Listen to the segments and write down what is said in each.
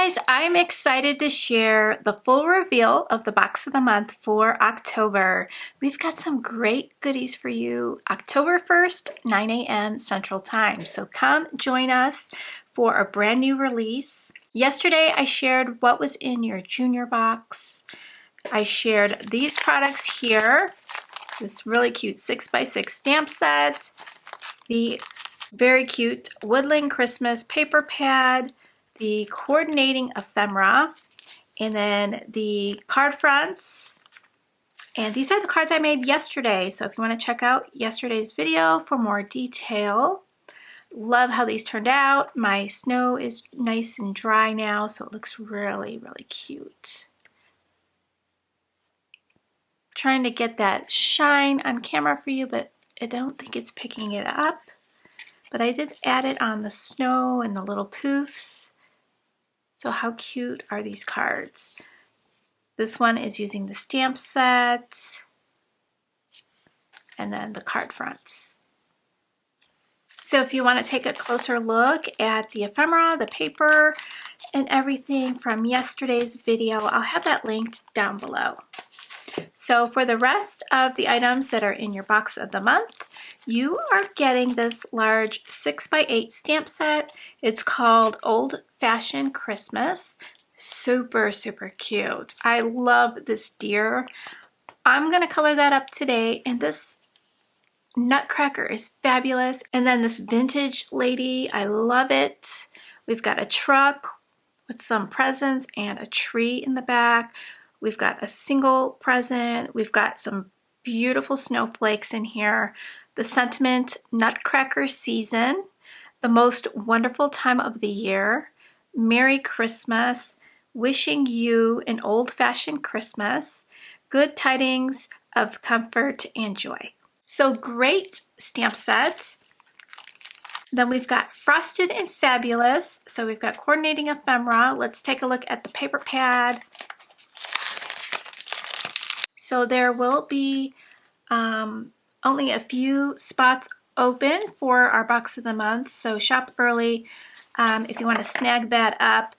guys, I'm excited to share the full reveal of the box of the month for October. We've got some great goodies for you October 1st, 9 a.m. Central Time. So come join us for a brand new release. Yesterday, I shared what was in your junior box. I shared these products here, this really cute 6x6 stamp set, the very cute Woodland Christmas paper pad, the coordinating ephemera, and then the card fronts. And these are the cards I made yesterday. So if you want to check out yesterday's video for more detail. Love how these turned out. My snow is nice and dry now, so it looks really, really cute. Trying to get that shine on camera for you, but I don't think it's picking it up. But I did add it on the snow and the little poofs. So how cute are these cards? This one is using the stamp set and then the card fronts. So if you want to take a closer look at the ephemera, the paper, and everything from yesterday's video, I'll have that linked down below. So for the rest of the items that are in your box of the month, you are getting this large 6x8 stamp set. It's called Old Fashioned Christmas. Super, super cute. I love this deer. I'm gonna color that up today, and this nutcracker is fabulous. And then this vintage lady, I love it. We've got a truck with some presents and a tree in the back. We've got a single present. We've got some beautiful snowflakes in here. The sentiment, Nutcracker season, the most wonderful time of the year, Merry Christmas, wishing you an old-fashioned Christmas, good tidings of comfort and joy. So great stamp set. Then we've got Frosted and Fabulous. So we've got coordinating ephemera. Let's take a look at the paper pad. So there will be only a few spots open for our box of the month. So shop early if you want to snag that up.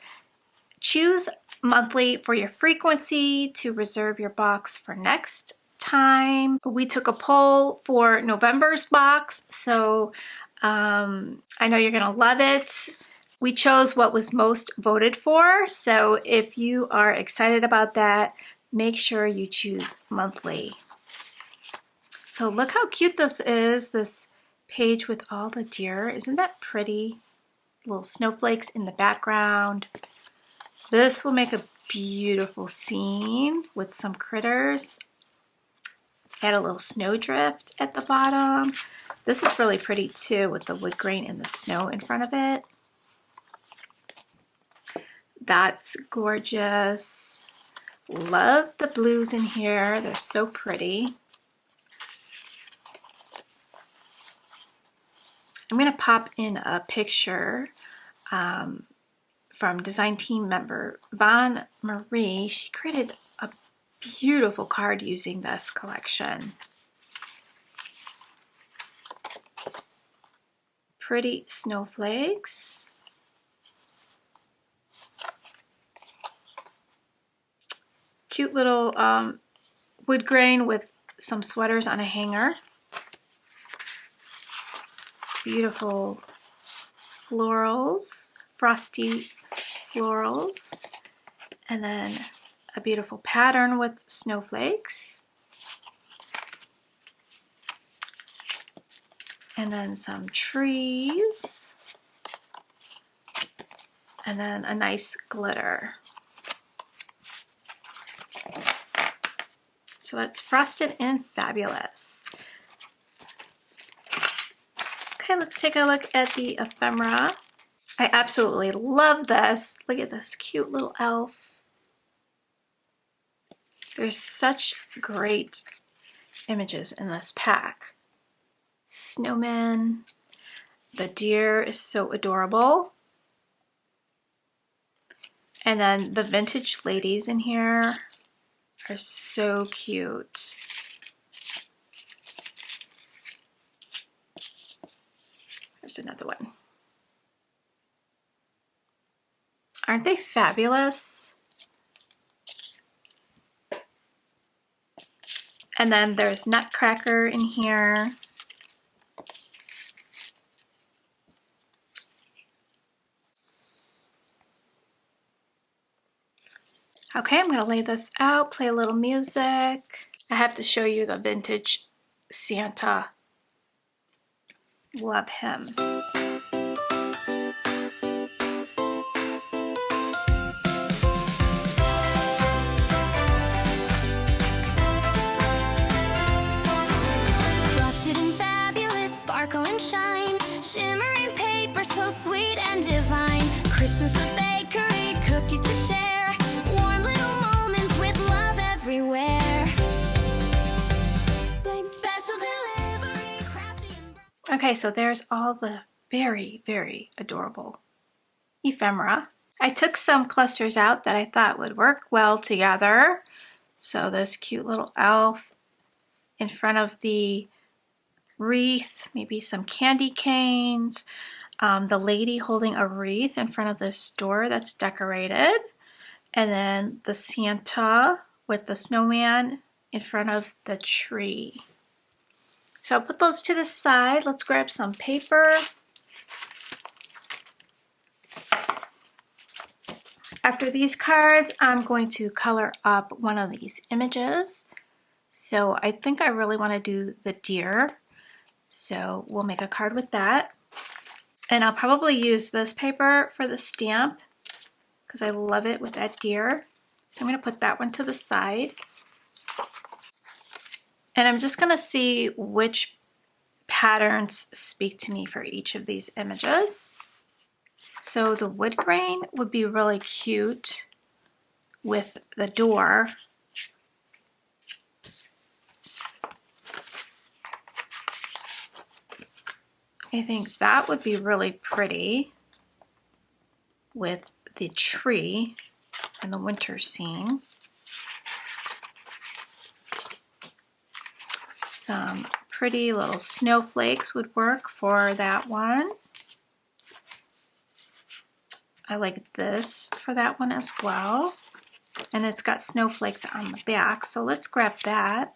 Choose monthly for your frequency to reserve your box for next time. We took a poll for November's box, so I know you're gonna love it. We chose what was most voted for, so if you are excited about that, make sure you choose monthly. So look how cute this is, this page with all the deer. Isn't that pretty? Little snowflakes in the background. This will make a beautiful scene with some critters. Add a little snowdrift at the bottom. This is really pretty too with the wood grain and the snow in front of it. That's gorgeous. Love the blues in here. They're so pretty. I'm going to pop in a picture from design team member Von Marie. She created a beautiful card using this collection. Pretty snowflakes. Cute little wood grain with some sweaters on a hanger. Beautiful florals, frosty florals, and then a beautiful pattern with snowflakes, and then some trees, and then a nice glitter. So that's Frosted and Fabulous. Okay, let's take a look at the ephemera. I absolutely love this. Look at this cute little elf. There's such great images in this pack. Snowman. The deer is so adorable. And then the vintage ladies in here are so cute. There's another one. Aren't they fabulous? And then there's Nutcracker in here. Okay, I'm gonna lay this out, play a little music. I have to show you the vintage Santa. Love him. Frosted and fabulous, sparkle and shine, shimmering paper so sweet and divine. Christmas the bakery, cookies to share, warm little moments with love everywhere. Special delivery, crafty and Okay, so there's all the very, very adorable ephemera. I took some clusters out that I thought would work well together. So this cute little elf in front of the wreath, maybe some candy canes, the lady holding a wreath in front of this door that's decorated, and then the Santa with the snowman in front of the tree. So I'll put those to the side. Let's grab some paper. After these cards, I'm going to color up one of these images. So I think I really want to do the deer. So we'll make a card with that. And I'll probably use this paper for the stamp because I love it with that deer. So I'm going to put that one to the side. And I'm just going to see which patterns speak to me for each of these images. So the wood grain would be really cute with the door. I think that would be really pretty with the tree and the winter scene. Some pretty little snowflakes would work for that one. I like this for that one as well. And it's got snowflakes on the back, so let's grab that.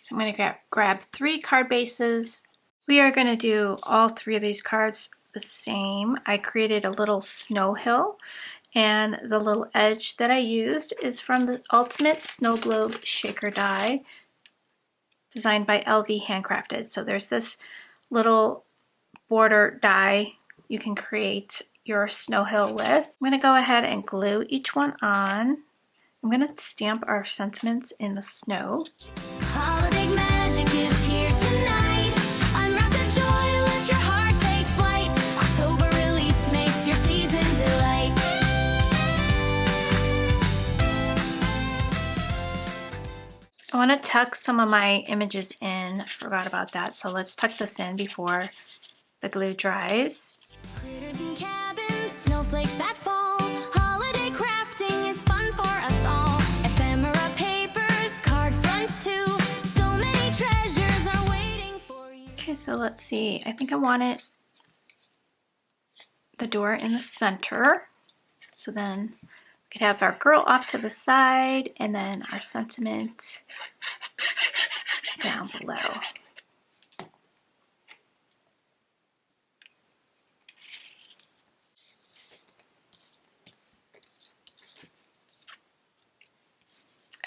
So I'm going to grab 3 card bases. We are going to do all 3 of these cards the same. I created a little snow hill, and the little edge that I used is from the Ultimate Snow Globe Shaker die, designed by LV Handcrafted. So there's this little border die you can create your snow hill with. I'm going to go ahead and glue each one on. I'm going to stamp our sentiments in the snow. holiday magic is here tonight. Unwrap the joy, let your heart take flight. October release makes your season delight. I want to tuck some of my images in. I forgot about that. So let's tuck this in before the glue dries. Critters and cabins, snowflakes that fall. Holiday crafting is fun for us all. Ephemera papers, card fronts too. So many treasures are waiting for you. Okay, so let's see. I think I want it the door in the center. So then we could have our girl off to the side and then our sentiment down below.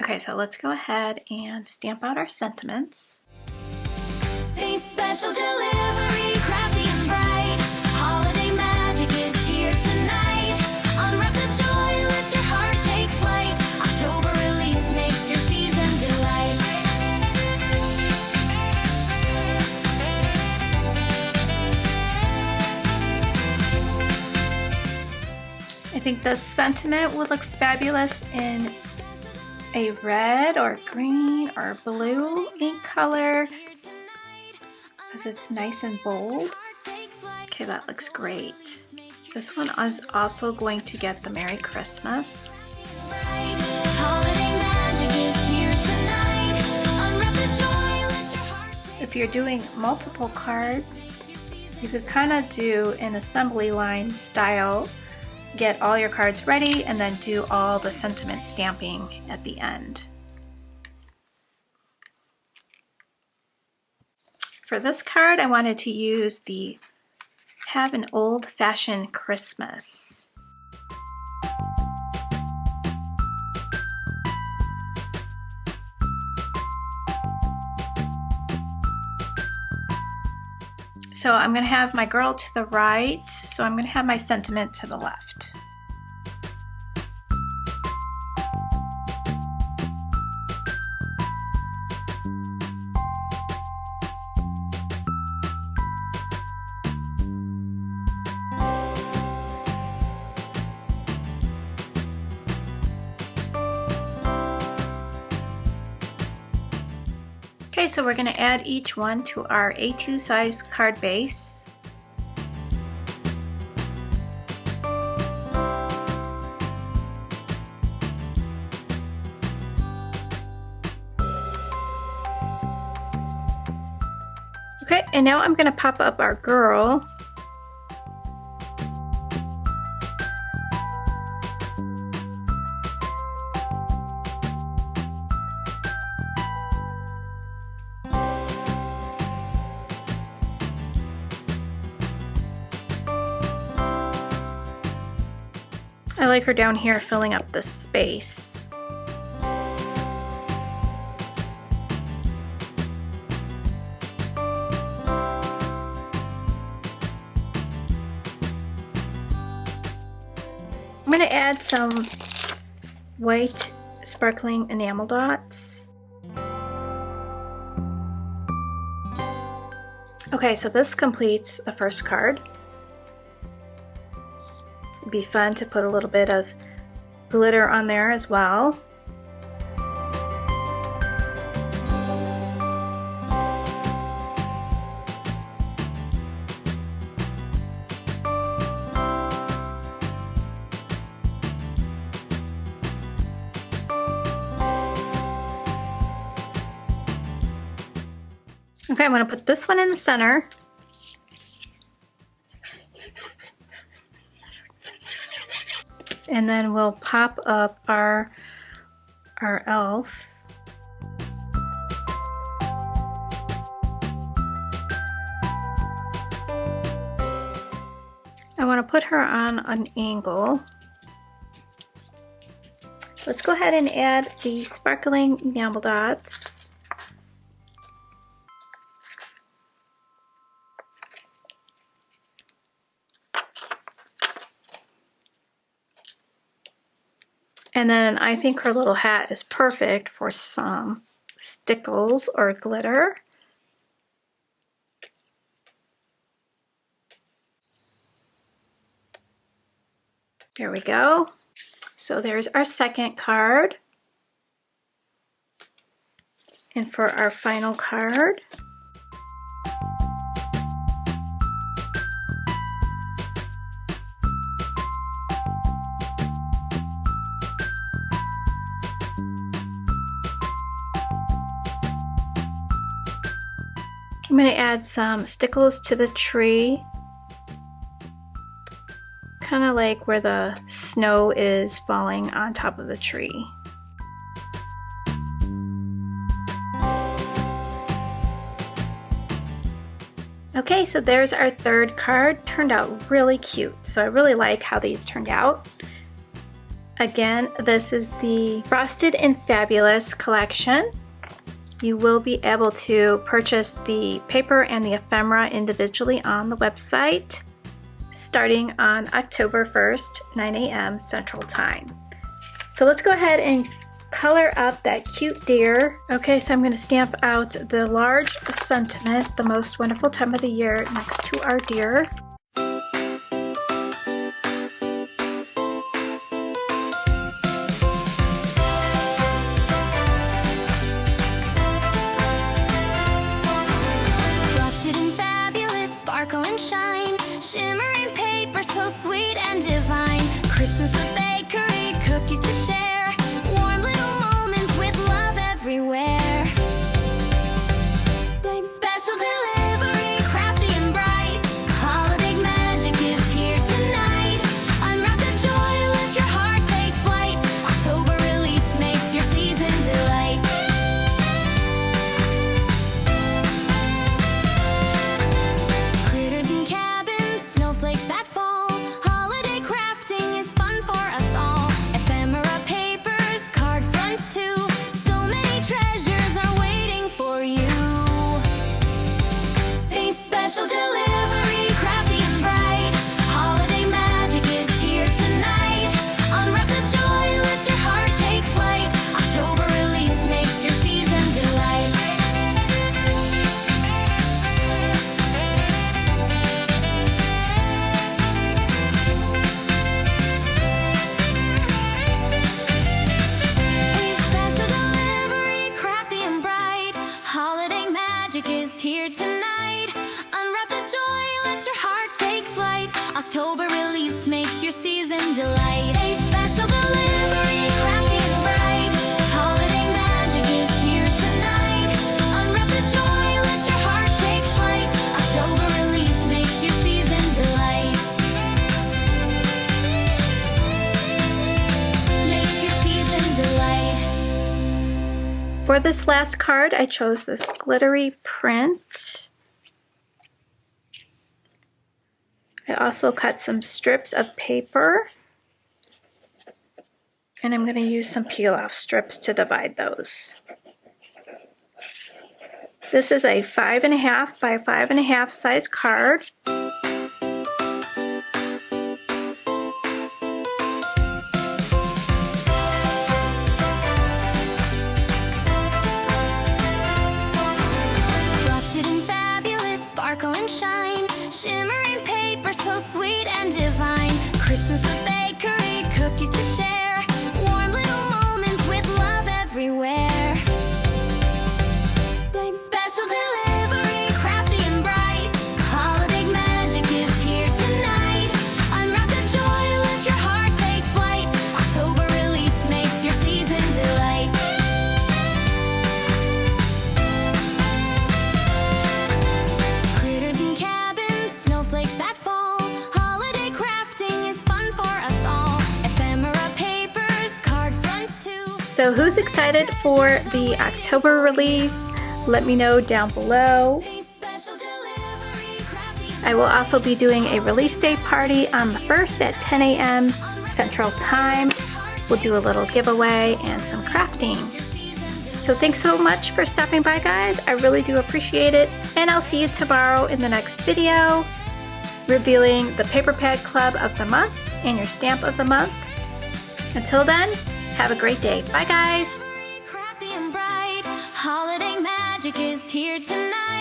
Okay, so let's go ahead and stamp out our sentiments. Think special delivery, crafty and bright. Holiday magic is here tonight. Unwrap the joy, let your heart take flight. October release makes your season delight. I think the sentiment would look fabulous in a red or green or blue ink color because it's nice and bold. Okay, that looks great. This one is also going to get the Merry Christmas. If you're doing multiple cards, you could kind of do an assembly line style get all your cards ready and then do all the sentiment stamping at the end. For this card, I wanted to use the Have an Old-Fashioned Christmas. So I'm going to have my girl to the right, so I'm going to have my sentiment to the left. Okay, so we're going to add each one to our A2 size card base. Okay, and now I'm going to pop up our girl. I like her down here filling up the space. I'm going to add some white sparkling enamel dots. Okay, so this completes the first card. It'd be fun to put a little bit of glitter on there as well. Okay, I'm going to put this one in the center. And then we'll pop up our elf. I want to put her on an angle. Let's go ahead and add the sparkling enamel dots. And then I think her little hat is perfect for some stickles or glitter. There we go. So there's our second card. And for our final card, I'm going to add some stickles to the tree, kind of like where the snow is falling on top of the tree. Okay, so there's our third card. Turned out really cute, so I really like how these turned out. Again, this is the Frosted and Fabulous collection. You will be able to purchase the paper and the ephemera individually on the website starting on October 1st, 9 a.m. Central Time. So let's go ahead and color up that cute deer. Okay, so I'm going to stamp out the large sentiment, the most wonderful time of the year, next to our deer. Christmas, the bakery, cookies to share, warm little moments with love everywhere. Special delivery, crafty and bright, holiday magic is here tonight. Unwrap the joy, let your heart take flight. October release makes your season delight. A special delivery, crafty and bright. Holiday magic is here tonight. Unwrap the joy, let your heart take flight. October release makes your season delight. Makes your season delight. For this last card, I chose this glittery print. I also cut some strips of paper, and I'm going to use some peel-off strips to divide those. This is a 5.5 by 5.5 size card. Frosted and fabulous, sparkle and shine. Shimmering paper, so sweet and divine. Christmas the bakery, cookies to share. Warm little moments with love everywhere. Special delivery, crafty and bright. Holiday magic is here tonight. Unwrap the joy, let your heart take flight. October release makes your season delight. Critters and cabins, snowflakes that fall. Holiday crafting is fun for us all. Ephemera papers, card fronts too. So who's excited for the October release? Let me know down below. Special delivery, crafty and I will also be doing a release day party on the 1st at 10 a.m. Central Time. We'll do a little giveaway and some crafting. So thanks so much for stopping by, guys. I really do appreciate it. And I'll see you tomorrow in the next video, revealing the Paper Pad Club of the month and your stamp of the month. Until then, have a great day. Bye, guys. crafty and bright. Holiday magic is here tonight.